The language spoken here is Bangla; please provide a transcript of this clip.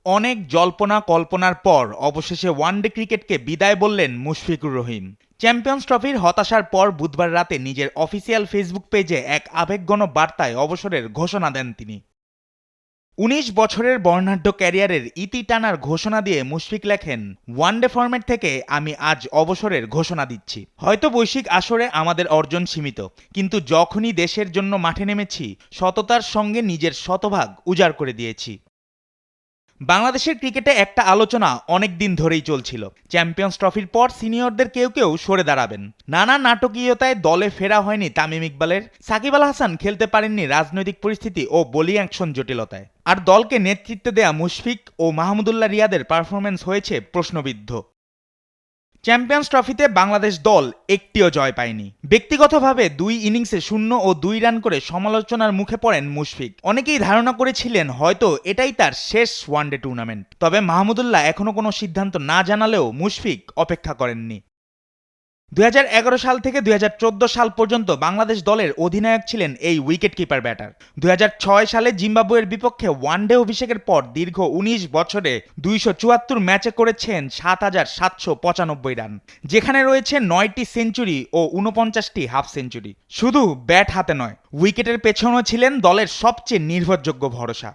অনেক জল্পনা কল্পনার পর অবশেষে ওয়ানডে ক্রিকেটকে বিদায় বললেন মুশফিকুর রহিম। চ্যাম্পিয়ন্স ট্রফির হতাশার পর বুধবার রাতে নিজের অফিসিয়াল ফেসবুক পেজে এক আবেগঘন বার্তায় অবসরের ঘোষণা দেন তিনি। ১৯ বছরের বর্ণাঢ্য ক্যারিয়ারের ইতি টানার ঘোষণা দিয়ে মুশফিক লেখেন, ওয়ানডে ফরম্যাট থেকে আমি আজ অবসরের ঘোষণা দিচ্ছি। হয়তো বৈশ্বিক আসরে আমাদের অর্জন সীমিত, কিন্তু যখনই দেশের জন্য মাঠে নেমেছি সততার সঙ্গে নিজের শতভাগ উজাড় করে দিয়েছি। বাংলাদেশের ক্রিকেটে একটা আলোচনা অনেক দিন ধরেই চলছিল, চ্যাম্পিয়ন্স ট্রফির পর সিনিয়রদের কেউ কেউ সরে দাঁড়াবেন। নানা নাটকীয়তায় দলে ফেরা হয়নি তামিম ইকবালের, সাকিব আল হাসান খেলতে পারেননি রাজনৈতিক পরিস্থিতি ও বোলিং অ্যাকশন জটিলতায়, আর দলকে নেতৃত্ব দেয়া মুশফিক ও মাহমুদুল্লাহ রিয়াদের পারফরম্যান্স হয়েছে প্রশ্নবিদ্ধ। চ্যাম্পিয়ন্স ট্রফিতে বাংলাদেশ দল একটিও জয় পায়নি। ব্যক্তিগতভাবে ২ ইনিংসে ০ ও ২ রান করে সমালোচনার মুখে পড়েন মুশফিক। অনেকেই ধারণা করেছিলেন হয়তো এটাই তার শেষ ওয়ানডে টুর্নামেন্ট। তবে মাহমুদুল্লাহ এখনো কোনো সিদ্ধান্ত না জানালেও মুশফিক অপেক্ষা করেননি। ২০১১ সাল থেকে ২০১৪ সাল পর্যন্ত বাংলাদেশ দলের অধিনায়ক ছিলেন এই উইকেট কিপার ব্যাটার। ২০০৬ সালে জিম্বাবুয়ের বিপক্ষে ওয়ানডে অভিষেকের পর দীর্ঘ ১৯ বছরে ২৭৪ ম্যাচে করেছেন ৭,৭৯৫ রান, যেখানে রয়েছে ৯টি সেঞ্চুরি ও ৪৯টি হাফ সেঞ্চুরি। শুধু ব্যাট হাতে নয়, উইকেটের পেছনেও ছিলেন দলের সবচেয়ে নির্ভরযোগ্য ভরসা।